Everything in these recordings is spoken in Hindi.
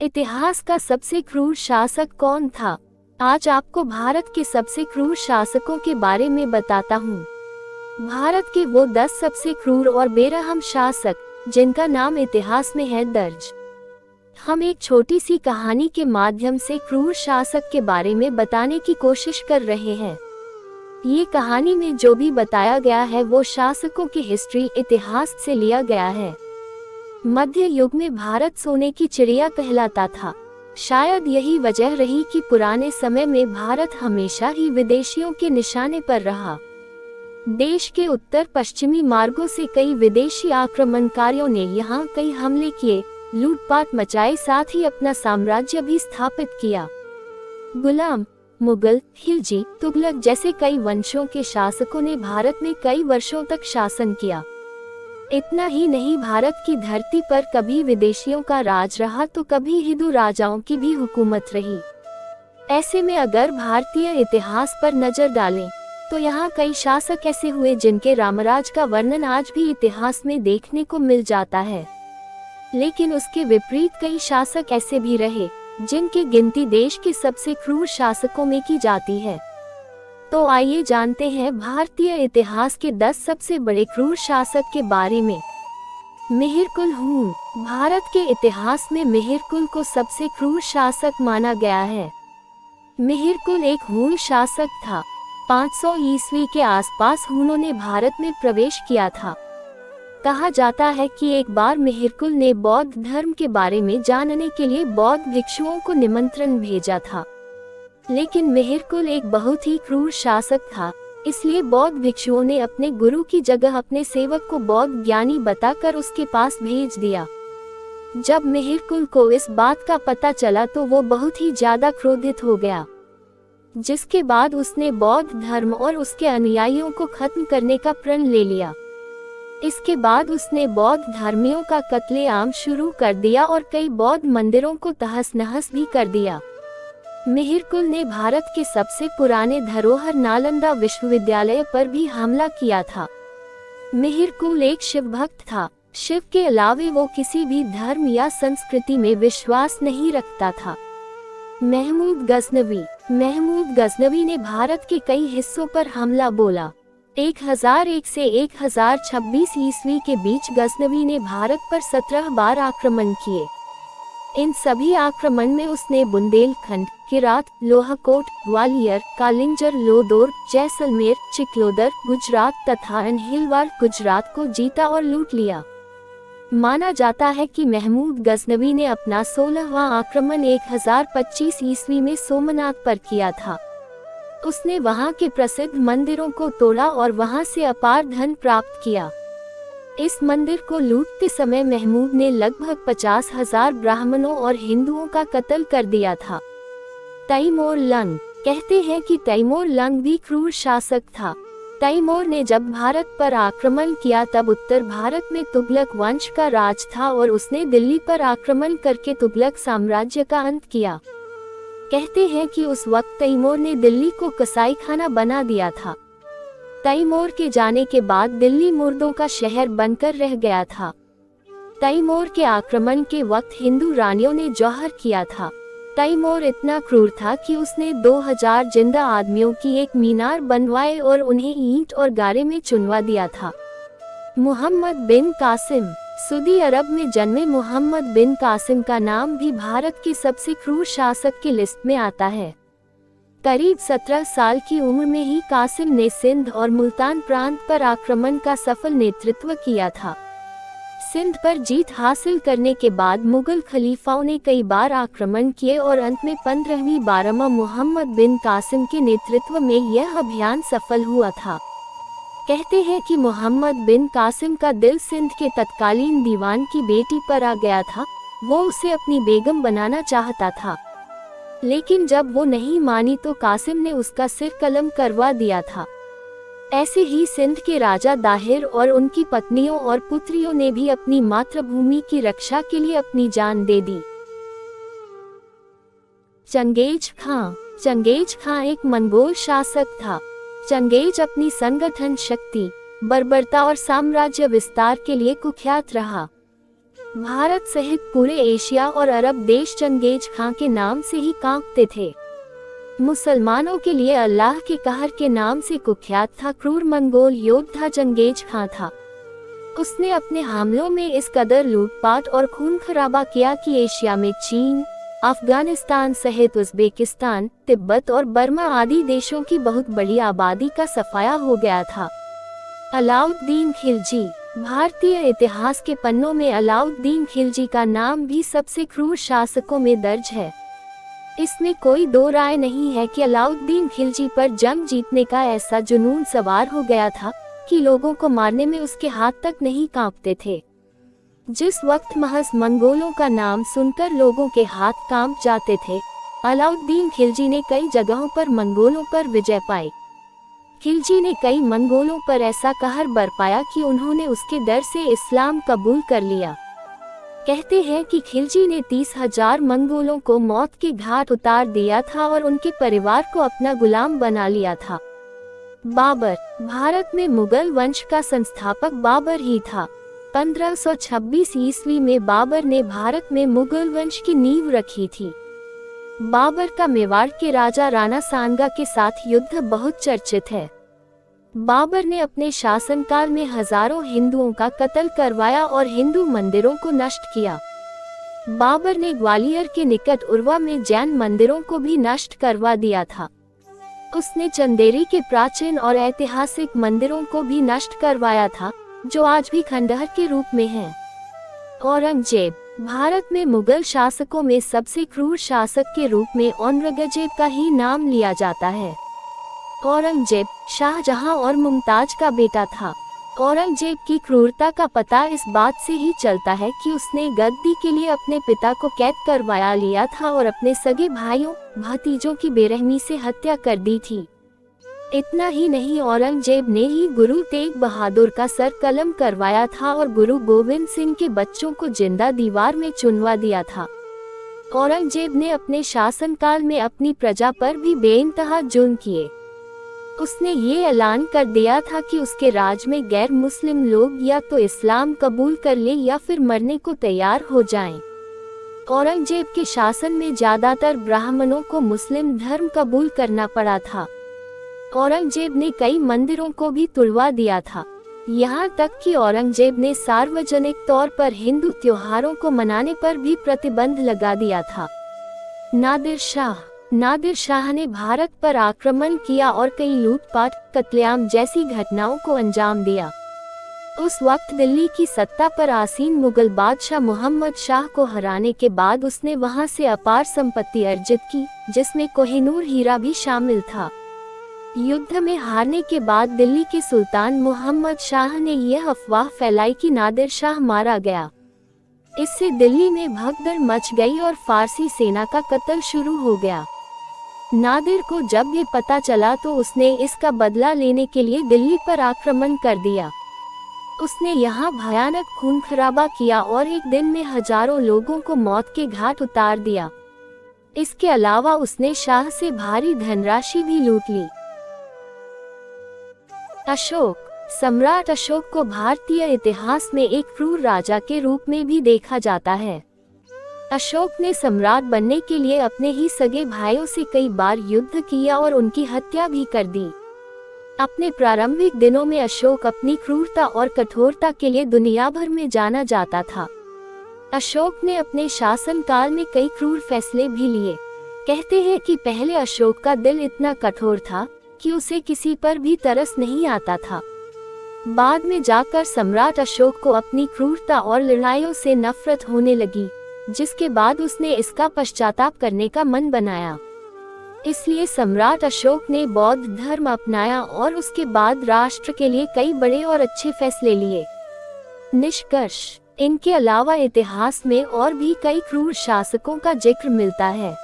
इतिहास का सबसे क्रूर शासक कौन था? आज आपको भारत के सबसे क्रूर शासकों के बारे में बताता हूँ। भारत के वो 10 सबसे क्रूर और बेरहम शासक, जिनका नाम इतिहास में है दर्ज। हम एक छोटी सी कहानी के माध्यम से क्रूर शासक के बारे में बताने की कोशिश कर रहे हैं। ये कहानी में जो भी बताया गया है वो शासकों की हिस्ट्री, इतिहास से लिया गया है। मध्य युग में भारत सोने की चिड़िया कहलाता था। शायद यही वजह रही कि पुराने समय में भारत हमेशा ही विदेशियों के निशाने पर रहा। देश के उत्तर पश्चिमी मार्गों से कई विदेशी आक्रमणकारियों ने यहाँ कई हमले किए, लूटपाट मचाए, साथ ही अपना साम्राज्य भी स्थापित किया। गुलाम, मुगल, खिलजी, तुगलक जैसे कई वंशों के शासकों ने भारत में कई वर्षों तक शासन किया। इतना ही नहीं, भारत की धरती पर कभी विदेशियों का राज रहा तो कभी हिंदू राजाओं की भी हुकूमत रही। ऐसे में अगर भारतीय इतिहास पर नजर डालें तो यहाँ कई शासक ऐसे हुए जिनके रामराज का वर्णन आज भी इतिहास में देखने को मिल जाता है। लेकिन उसके विपरीत कई शासक ऐसे भी रहे जिनकी गिनती देश के सबसे क्रूर शासकों में की जाती है। तो आइए जानते हैं भारतीय इतिहास के 10 सबसे बड़े क्रूर शासक के बारे में। मिहिरकुल हून। भारत के इतिहास में मिहिरकुल को सबसे क्रूर शासक माना गया है। मिहिरकुल एक हून शासक था। 500 ईस्वी के आसपास हूनों ने भारत में प्रवेश किया था। कहा जाता है कि एक बार मिहिरकुल ने बौद्ध धर्म के बारे में जानने के लिए बौद्ध भिक्षुओं को निमंत्रण भेजा था। लेकिन मिहिरकुल एक बहुत ही क्रूर शासक था, इसलिए बौद्ध भिक्षुओं ने अपने गुरु की जगह अपने सेवक को बौद्ध ज्ञानी बताकर उसके पास भेज दिया। जब मिहिरकुल को इस बात का पता चला तो वो बहुत ही ज्यादा क्रोधित हो गया, जिसके बाद उसने बौद्ध धर्म और उसके अनुयायियों को खत्म करने का प्रण ले लिया। इसके बाद उसने बौद्ध धर्मियों का कत्लेआम शुरू कर दिया और कई बौद्ध मंदिरों को तहस नहस भी कर दिया। मिहिरकुल ने भारत के सबसे पुराने धरोहर नालंदा विश्वविद्यालय पर भी हमला किया था। मिहिरकुल एक शिव भक्त था। शिव के अलावे वो किसी भी धर्म या संस्कृति में विश्वास नहीं रखता था। महमूद गजनवी ने भारत के कई हिस्सों पर हमला बोला। 1001 से 1026 ईस्वी के बीच गजनवी ने भारत पर 17 बार आक्रमण किए। इन सभी आक्रमण में उसने बुंदेलखंड, किरात, लोहाकोट, ग्वालियर, कालिंजर, लोदोर, जैसलमेर, चिकलोदर, गुजरात तथा अनहिलवाड़ गुजरात को जीता और लूट लिया। माना जाता है कि महमूद गजनवी ने अपना 16वां आक्रमण 1025 ईस्वी में सोमनाथ पर किया था। उसने वहां के प्रसिद्ध मंदिरों को तोड़ा और वहां से अपार धन प्राप्त किया। इस मंदिर को लूटते समय महमूद ने लगभग 50,000 ब्राह्मणों और हिंदुओं का कत्ल कर दिया था। तैमूर लंग। कहते हैं कि तैमूर लंग भी क्रूर शासक था। तैमूर ने जब भारत पर आक्रमण किया तब उत्तर भारत में तुगलक वंश का राज था और उसने दिल्ली पर आक्रमण करके तुगलक साम्राज्य का अंत किया। कहते हैं कि उस वक्त तैमूर ने दिल्ली को कसाईखाना बना दिया था। तैमूर के जाने के बाद दिल्ली मुर्दों का शहर बनकर रह गया था। तैमूर के आक्रमण के वक्त हिंदू रानियों ने जौहर किया था। तैमूर इतना क्रूर था कि उसने 2000 जिंदा आदमियों की एक मीनार बनवाए और उन्हें ईंट और गारे में चुनवा दिया था। मुहम्मद बिन कासिम। सऊदी अरब में जन्मे मुहम्मद बिन कासिम का नाम भी भारत के सबसे क्रूर शासक की लिस्ट में आता है। करीब 17 साल की उम्र में ही कासिम ने सिंध और मुल्तान प्रांत पर आक्रमण का सफल नेतृत्व किया था। सिंध पर जीत हासिल करने के बाद मुगल खलीफाओं ने कई बार आक्रमण किए और अंत में 15वीं बारहमां मुहम्मद बिन कासिम के नेतृत्व में यह अभियान सफल हुआ था। कहते हैं कि मुहम्मद बिन कासिम का दिल सिंध के तत्कालीन दीवान की बेटी पर आ गया था। वो उसे अपनी बेगम बनाना चाहता था, लेकिन जब वो नहीं मानी तो कासिम ने उसका सिर कलम करवा दिया था। ऐसे ही सिंध के राजा दाहिर और उनकी पत्नियों और पुत्रियों ने भी अपनी मातृभूमि की रक्षा के लिए अपनी जान दे दी। चंगेज खां एक मंगोल शासक था। चंगेज अपनी संगठन शक्ति, बर्बरता और साम्राज्य विस्तार के लिए कुख्यात रहा। भारत सहित पूरे एशिया और अरब देश चंगेज खां के नाम से ही कांपते थे। मुसलमानों के लिए अल्लाह के कहर के नाम से कुख्यात था क्रूर मंगोल योद्धा चंगेज खां था। उसने अपने हमलों में इस कदर लूटपाट और खून खराबा किया कि एशिया में चीन, अफगानिस्तान सहित उज्बेकिस्तान, तिब्बत और बर्मा आदि देशों की बहुत बड़ी आबादी का सफाया हो गया था। अलाउद्दीन खिलजी। भारतीय इतिहास के पन्नों में अलाउद्दीन खिलजी का नाम भी सबसे क्रूर शासकों में दर्ज है। इसमें कोई दो राय नहीं है कि अलाउद्दीन खिलजी पर जंग जीतने का ऐसा जुनून सवार हो गया था कि लोगों को मारने में उसके हाथ तक नहीं कांपते थे। जिस वक्त महज मंगोलों का नाम सुनकर लोगों के हाथ कांप जाते थे, अलाउद्दीन खिलजी ने कई जगहों पर मंगोलों पर विजय पाई। खिलजी ने कई मंगोलों पर ऐसा कहर बरपाया कि उन्होंने उसके डर से इस्लाम कबूल कर लिया। कहते हैं कि खिलजी ने 30,000 मंगोलों को मौत के घाट उतार दिया था और उनके परिवार को अपना गुलाम बना लिया था। बाबर। भारत में मुगल वंश का संस्थापक बाबर ही था। 1526 ईस्वी में बाबर ने भारत में मुगल वंश की नींव रखी थी। बाबर का मेवाड़ के राजा राणा सांगा के साथ युद्ध बहुत चर्चित है। बाबर ने अपने शासनकाल में हजारों हिंदुओं का कत्ल करवाया और हिंदू मंदिरों को नष्ट किया। बाबर ने ग्वालियर के निकट उर्वा में जैन मंदिरों को भी नष्ट करवा दिया था। उसने चंदेरी के प्राचीन और ऐतिहासिक मंदिरों को भी नष्ट करवाया था, जो आज भी खंडहर के रूप में हैं। औरंगजेब। भारत में मुगल शासकों में सबसे क्रूर शासक के रूप में औरंगजेब का ही नाम लिया जाता है। औरंगजेब शाहजहां और मुमताज का बेटा था। औरंगजेब की क्रूरता का पता इस बात से ही चलता है कि उसने गद्दी के लिए अपने पिता को कैद करवाया लिया था और अपने सगे भाइयों भतीजों की बेरहमी से हत्या कर दी थी। इतना ही नहीं, औरंगजेब ने ही गुरु तेग बहादुर का सर कलम करवाया था और गुरु गोविंद सिंह के बच्चों को जिंदा दीवार में चुनवा दिया था। औरंगजेब ने अपने शासनकाल में अपनी प्रजा पर भी बेइंतहा जुल्म किए। उसने ये ऐलान कर दिया था कि उसके राज में गैर मुस्लिम लोग या तो इस्लाम कबूल कर ले या फिर मरने को तैयार हो जाएं। औरंगजेब के शासन में ज्यादातर ब्राह्मणों को मुस्लिम धर्म कबूल करना पड़ा था। औरंगजेब ने कई मंदिरों को भी तुड़वा दिया था। यहाँ तक कि औरंगजेब ने सार्वजनिक तौर पर हिंदू त्योहारों को मनाने पर भी प्रतिबंध लगा दिया था। नादिर शाह। नादिर शाह ने भारत पर आक्रमण किया और कई लूटपाट, कत्लेआम जैसी घटनाओं को अंजाम दिया। उस वक्त दिल्ली की सत्ता पर आसीन मुगल बादशाह मोहम्मद शाह को हराने के बाद उसने वहां से अपार संपत्ति अर्जित की, जिसमें कोहिनूर हीरा भी शामिल था। युद्ध में हारने के बाद दिल्ली के सुल्तान मोहम्मद शाह ने यह अफवाह फैलाई कि नादिर शाह मारा गया। इससे दिल्ली में भगदड़ मच गई और फारसी सेना का कत्ल शुरू हो गया। नादिर को जब ये पता चला तो उसने इसका बदला लेने के लिए दिल्ली पर आक्रमण कर दिया। उसने यहाँ भयानक खून खराबा किया और एक दिन में हजारों लोगों को मौत के घाट उतार दिया। इसके अलावा उसने शाह से भारी धनराशि भी लूट ली। अशोक। सम्राट अशोक को भारतीय इतिहास में एक क्रूर राजा के रूप में भी देखा जाता है। अशोक ने सम्राट बनने के लिए अपने ही सगे भाइयों से कई बार युद्ध किया और उनकी हत्या भी कर दी। अपने प्रारंभिक दिनों में अशोक अपनी क्रूरता और कठोरता के लिए दुनिया भर में जाना जाता था। अशोक ने अपने शासनकाल में कई क्रूर फैसले भी लिए। कहते हैं कि पहले अशोक का दिल इतना कठोर था कि उसे किसी पर भी तरस नहीं आता था। बाद में जाकर सम्राट अशोक को अपनी क्रूरता और लड़ाइयों से नफरत होने लगी, जिसके बाद उसने इसका पश्चाताप करने का मन बनाया। इसलिए सम्राट अशोक ने बौद्ध धर्म अपनाया और उसके बाद राष्ट्र के लिए कई बड़े और अच्छे फैसले लिए। निष्कर्ष। इनके अलावा इतिहास में और भी कई क्रूर शासकों का जिक्र मिलता है,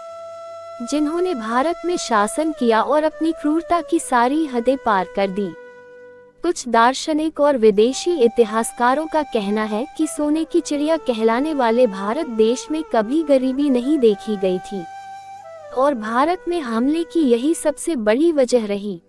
जिन्होंने भारत में शासन किया और अपनी क्रूरता की सारी हदें पार कर दी। कुछ दार्शनिक और विदेशी इतिहासकारों का कहना है कि सोने की चिड़िया कहलाने वाले भारत देश में कभी गरीबी नहीं देखी गई थी और भारत में हमले की यही सबसे बड़ी वजह रही।